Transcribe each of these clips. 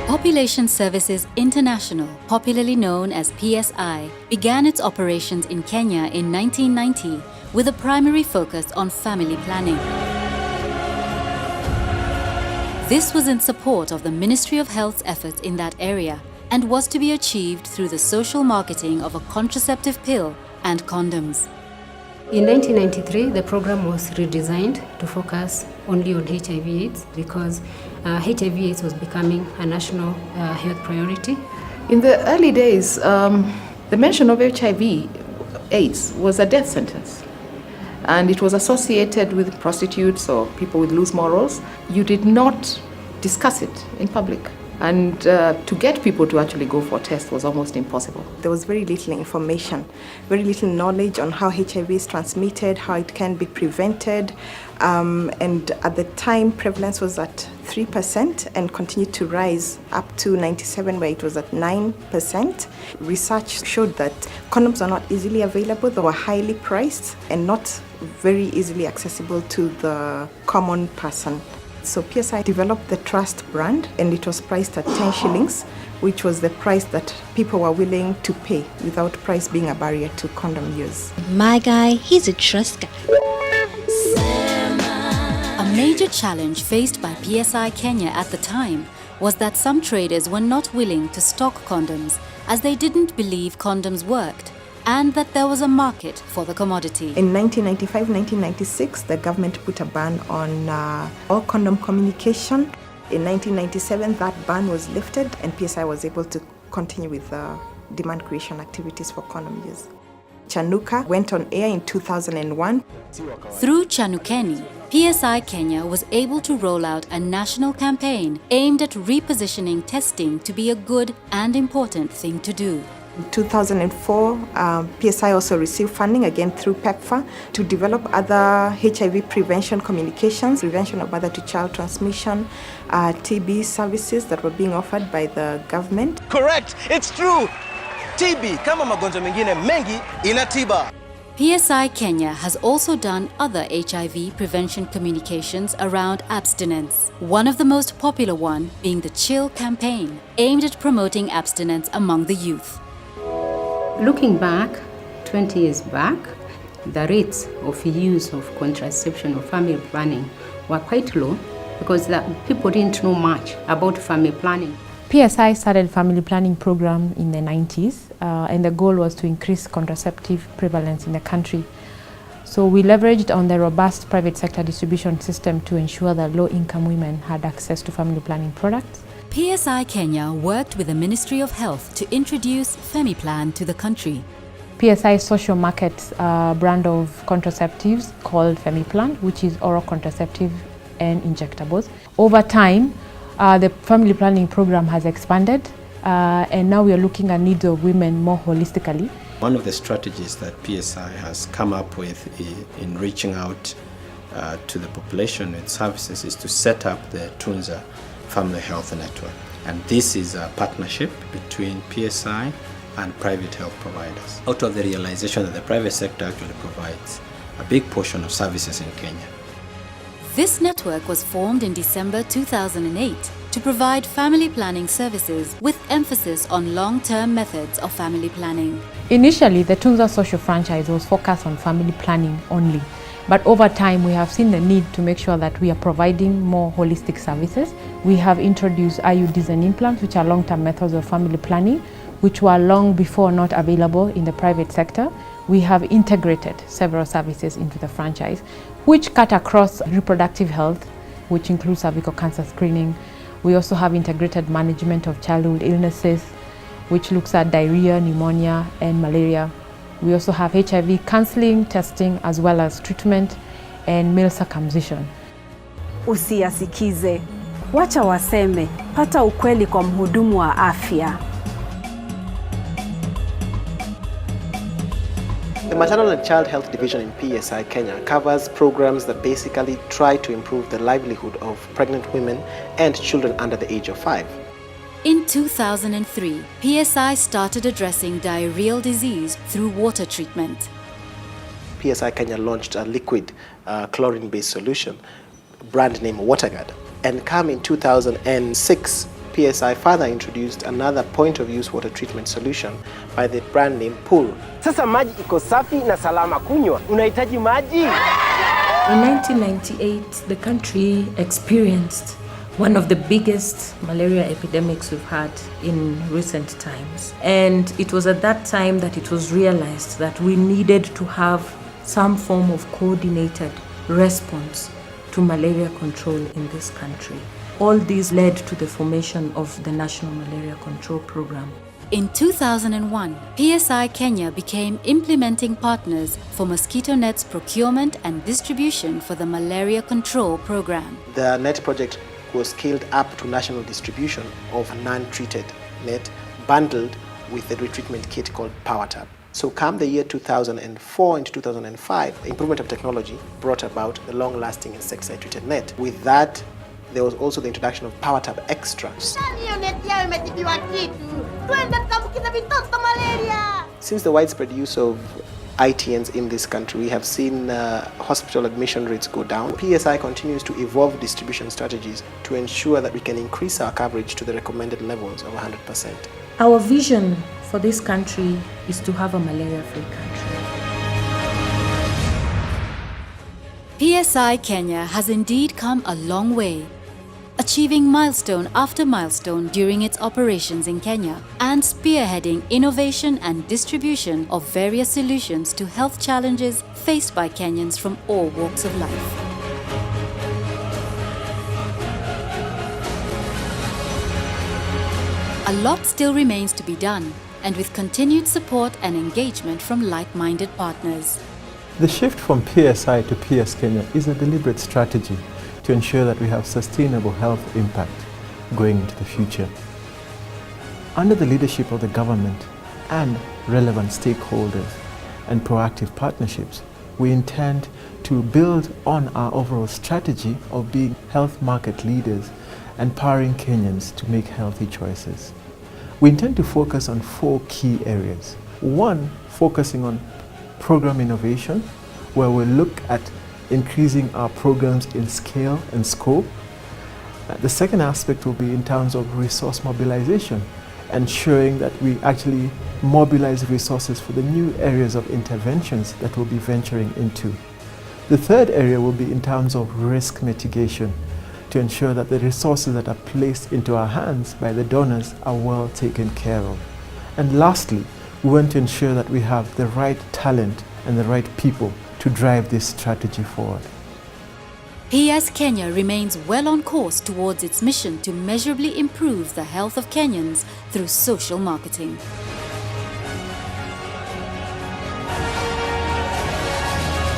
Population Services International, popularly known as PSI, began its operations in Kenya in 1990 with a primary focus on family planning. This was in support of the Ministry of Health's efforts in that area and was to be achieved through the social marketing of a contraceptive pill and condoms. In 1993, the program was redesigned to focus only on HIV/AIDS because HIV/AIDS was becoming a national health priority. In the early days, the mention of HIV/AIDS was a death sentence, and it was associated with prostitutes or people with loose morals. You did not discuss it in public. And to get people to actually go for tests was almost impossible. There was very little information, very little knowledge on how HIV is transmitted, how it can be prevented. And at the time, prevalence was at 3% and continued to rise up to 97, where it was at 9%. Research showed that condoms are not easily available. They were highly priced and not very easily accessible to the common person. So PSI developed the Trust brand, and it was priced at 10 shillings, which was the price that people were willing to pay without price being a barrier to condom use. My guy, he's a trust guy. A major challenge faced by PSI Kenya at the time was that some traders were not willing to stock condoms as they didn't believe condoms worked, and that there was a market for the commodity. In 1995-1996, the government put a ban on all condom communication. In 1997, that ban was lifted, and PSI was able to continue with demand creation activities for condom use. Chanuka went on air in 2001. Through Chanukeni, PSI Kenya was able to roll out a national campaign aimed at repositioning testing to be a good and important thing to do. In 2004, PSI also received funding, again through PEPFAR, to develop other HIV prevention communications, prevention of mother-to-child transmission, TB services that were being offered by the government. Correct, it's true. TB, kama magonjwa mengine mengi, ina tiba. PSI Kenya has also done other HIV prevention communications around abstinence. One of the most popular one being the Chill campaign, aimed at promoting abstinence among the youth. Looking back, 20 years back, the rates of use of contraception or family planning were quite low because people didn't know much about family planning. PSI started a family planning program in the 90s, and the goal was to increase contraceptive prevalence in the country. So we leveraged on the robust private sector distribution system to ensure that low-income women had access to family planning products. PSI Kenya worked with the Ministry of Health to introduce FemiPlan to the country. PSI social markets brand of contraceptives called FemiPlan, which is oral contraceptive and injectables. Over time, the family planning program has expanded, and now we are looking at needs of women more holistically. One of the strategies that PSI has come up with in reaching out to the population with services is to set up the Tunza Family Health Network. And this is a partnership between PSI and private health providers. Out of the realization that the private sector actually provides a big portion of services in Kenya. This network was formed in December 2008 to provide family planning services with emphasis on long-term methods of family planning. Initially, the Tunza Social franchise was focused on family planning only. But over time, we have seen the need to make sure that we are providing more holistic services. We have introduced IUDs and implants, which are long-term methods of family planning, which were long before not available in the private sector. We have integrated several services into the franchise, which cut across reproductive health, which includes cervical cancer screening. We also have integrated management of childhood illnesses, which looks at diarrhea, pneumonia, and malaria. We also have HIV counseling, testing, as well as treatment and male circumcision. Usiyasikize, wacha waseme, pata ukweli kwa mhudumu wa afya. The Maternal and Child Health Division in PSI Kenya covers programs that basically try to improve the livelihood of pregnant women and children under the age of 5. In 2003, PSI started addressing diarrheal disease through water treatment. PSI Kenya launched a liquid chlorine-based solution, brand name WaterGuard. And come in 2006, PSI further introduced another point-of-use water treatment solution by the brand name Pool. Sasa maji iko safi na salama kunywa. Unahitaji maji? In 1998, the country experienced one of the biggest malaria epidemics we've had in recent times. And it was at that time that it was realized that we needed to have some form of coordinated response to malaria control in this country. All these led to the formation of the National Malaria Control Program. In 2001, PSI Kenya became implementing partners for mosquito nets procurement and distribution for the Malaria Control Program. The net project was scaled up to national distribution of a non-treated net bundled with the retreatment kit called PowerTab. So come the year 2004 into 2005, improvement of technology brought about the long-lasting insecticide-treated net. With that, there was also the introduction of PowerTab Extra. Since the widespread use of ITNs in this country, we have seen hospital admission rates go down. PSI continues to evolve distribution strategies to ensure that we can increase our coverage to the recommended levels of 100%. Our vision for this country is to have a malaria-free country. PSI Kenya has indeed come a long way, achieving milestone after milestone during its operations in Kenya and spearheading innovation and distribution of various solutions to health challenges faced by Kenyans from all walks of life. A lot still remains to be done, and with continued support and engagement from like-minded partners. The shift from PSI to PS Kenya is a deliberate strategy to ensure that we have sustainable health impact going into the future. Under the leadership of the government and relevant stakeholders and proactive partnerships, we intend to build on our overall strategy of being health market leaders, empowering Kenyans to make healthy choices. We intend to focus on 4 key areas. 1, focusing on program innovation, where we'll look at increasing our programs in scale and scope. The second aspect will be in terms of resource mobilization, ensuring that we actually mobilize resources for the new areas of interventions that we'll be venturing into. The third area will be in terms of risk mitigation, to ensure that the resources that are placed into our hands by the donors are well taken care of. And lastly, we want to ensure that we have the right talent and the right people to drive this strategy forward. PS Kenya remains well on course towards its mission to measurably improve the health of Kenyans through social marketing.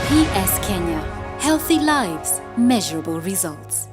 PS Kenya. Healthy lives, measurable results.